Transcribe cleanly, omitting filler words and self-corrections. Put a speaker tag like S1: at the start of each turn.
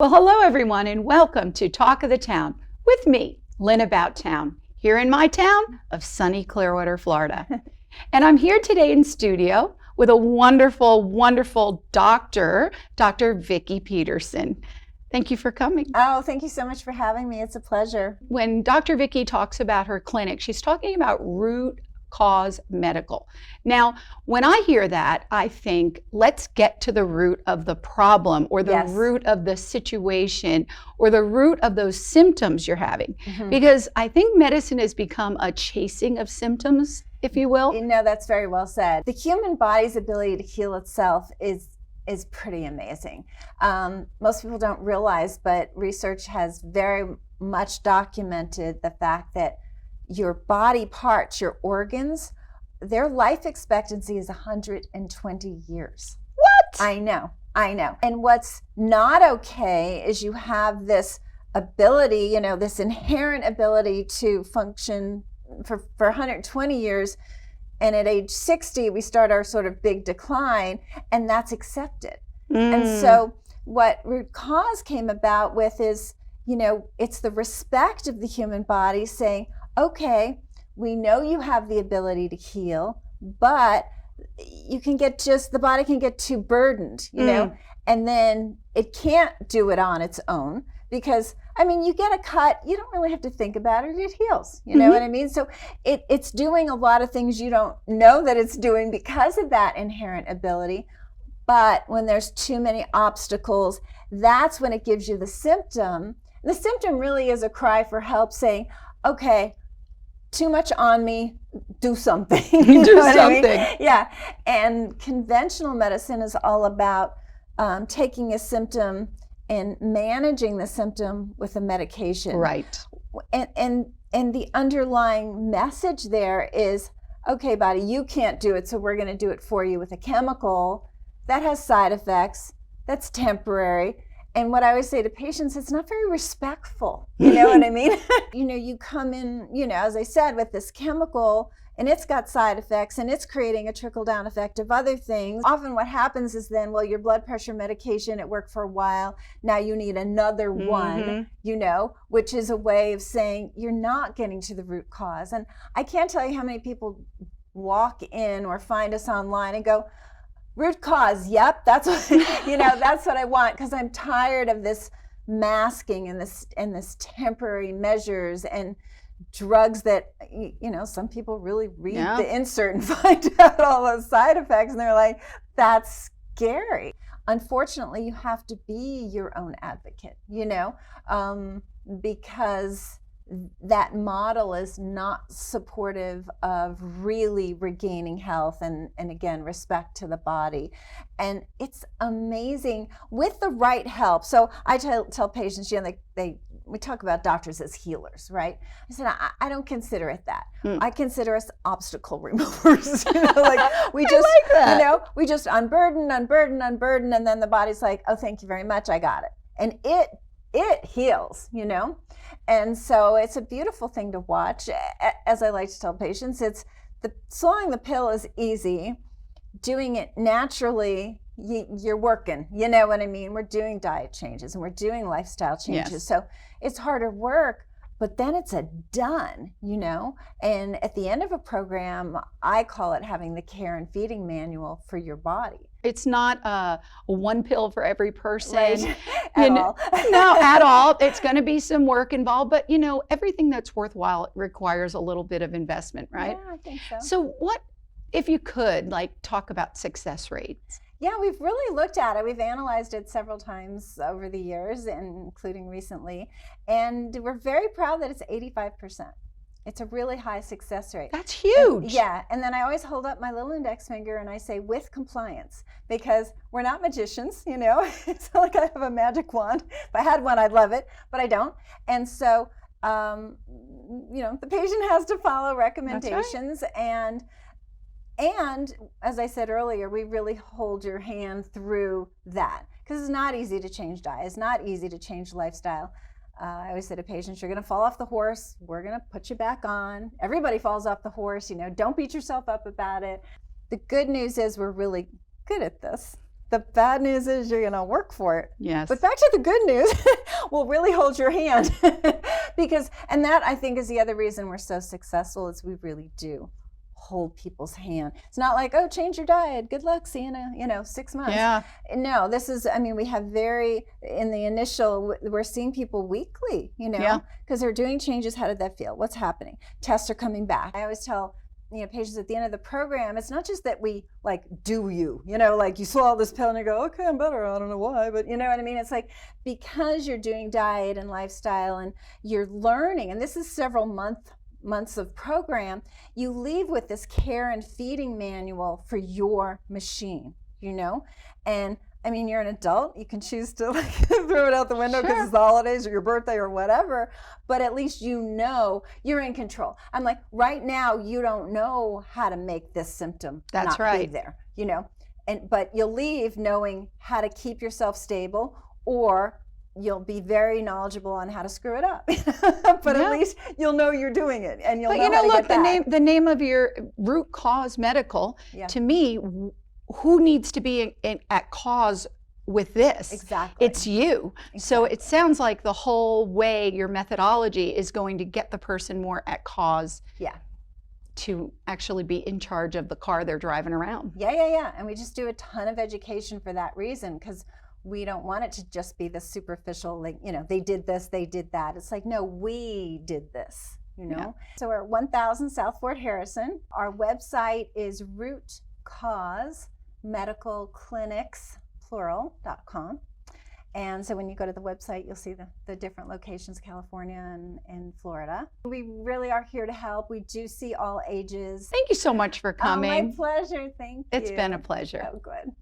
S1: Well, hello everyone, and welcome to Talk of the Town with me, Lynn About Town, here in my town of sunny Clearwater, Florida. And I'm here today in studio with a wonderful, wonderful doctor, Dr. Vikki Petersen. Thank you for coming.
S2: Oh, thank you so much for having me. It's a pleasure.
S1: When Dr. Vikki talks about her clinic, she's talking about root cause medical. Now, when I hear that, I think, let's get to the root of the problem or the root of the situation or the root of those symptoms you're having. Because I think medicine has become a chasing of symptoms, if you will.
S2: You know, that's very well said. The human body's ability to heal itself is pretty amazing. Most people don't realize, but research has very much documented the fact that your body parts, your organs, their life expectancy is 120 years.
S1: What?
S2: I know. And what's not okay is you have this ability, this inherent ability to function for 120 years. And at age 60, we start our sort of big decline, and that's accepted. And so what root cause came about with is, it's the respect of the human body saying, okay, we know you have the ability to heal, but you can get the body can get too burdened, and then it can't do it on its own because, you get a cut, you don't really have to think about it, it heals, you know what I mean? So it's doing a lot of things you don't know that it's doing because of that inherent ability, but when there's too many obstacles, that's when it gives you the symptom. The symptom really is a cry for help saying, okay, too much on me, do something.
S1: Do something.
S2: I mean? Yeah. And conventional medicine is all about taking a symptom and managing the symptom with a medication.
S1: Right.
S2: And the underlying message there is, okay, body, you can't do it, so we're going to do it for you with a chemical that has side effects, that's temporary. And what I always say to patients, it's not very respectful. You know what I mean? You come in, as I said, with this chemical and it's got side effects and it's creating a trickle-down effect of other things. Often what happens is then, well, your blood pressure medication, it worked for a while. Now you need another one, which is a way of saying you're not getting to the root cause. And I can't tell you how many people walk in or find us online and go, root cause, yep, that's what that's what I want, because I'm tired of this masking and this temporary measures and drugs that some people really read the insert and find out all those side effects and they're like, that's scary. Unfortunately, you have to be your own advocate, because that model is not supportive of really regaining health and again, respect to the body. And it's amazing with the right help. So I tell patients, we talk about doctors as healers, right? I said, I don't consider it that. I consider us obstacle removers. We just, we just unburden, and then the body's like, oh, thank you very much, I got it. And it heals, And so it's a beautiful thing to watch. As I like to tell patients, swallowing the pill is easy. Doing it naturally, you're working. You know what I mean? We're doing diet changes and we're doing lifestyle changes.
S1: Yes.
S2: So it's harder work, but then it's a done, And at the end of a program, I call it having the care and feeding manual for your body.
S1: It's not a one pill for every person.
S2: Right. At all.
S1: No, at all. It's going to be some work involved, but everything that's worthwhile requires a little bit of investment, right?
S2: Yeah, I think so.
S1: So what, if you could, talk about success rates?
S2: Yeah, we've really looked at it. We've analyzed it several times over the years, including recently, and we're very proud that it's 85%. It's a really high success rate.
S1: That's huge.
S2: And then I always hold up my little index finger and I say with compliance, because we're not magicians, It's not like I have a magic wand. If I had one, I'd love it, but I don't. And so, the patient has to follow recommendations. That's right. And as I said earlier, we really hold your hand through that, because it's not easy to change diet. It's not easy to change lifestyle. I always say to patients, you're going to fall off the horse. We're going to put you back on. Everybody falls off the horse. Don't beat yourself up about it. The good news is we're really good at this. The bad news is you're going to work for it.
S1: Yes.
S2: But back to the good news, we'll really hold your hand. Because, and that I think is the other reason we're so successful, is we really do hold people's hand. It's not like, oh, change your diet. Good luck. See you in 6 months.
S1: Yeah.
S2: No, this is, I mean, we have in the initial, we're seeing people weekly,
S1: Yeah.
S2: because they're doing changes. How did that feel? What's happening? Tests are coming back. I always tell patients at the end of the program, it's not just that we like like you swallow this pill and you go, okay, I'm better, I don't know why, but you know what I mean? It's like, because you're doing diet and lifestyle and you're learning, and this is several months of program, you leave with this care and feeding manual for your machine, and I mean, you're an adult, you can choose to like throw it out the window because it's the holidays or your birthday or whatever, but at least you're in control. I'm like, right now, you don't know how to make this symptom not be there, but you'll leave knowing how to keep yourself stable, or you'll be very knowledgeable on how to screw it up. But at least you'll know you're doing it, and you'll know how to get back.
S1: The name of your Root Cause Medical, to me, who needs to be at cause with this?
S2: Exactly.
S1: It's you. Exactly. So it sounds like the whole way, your methodology is going to get the person more at cause.
S2: Yeah.
S1: To actually be in charge of the car they're driving around.
S2: Yeah. And we just do a ton of education for that reason, because we don't want it to just be the superficial, like, they did this, they did that. It's like, no, we did this, Yeah. So we're at 1000 South Fort Harrison. Our website is rootcausemedicalclinics.com. And so when you go to the website, you'll see the different locations, California and Florida. We really are here to help. We do see all ages.
S1: Thank you so much for coming.
S2: Oh, my pleasure. Thank you.
S1: It's been a pleasure.
S2: Oh, good.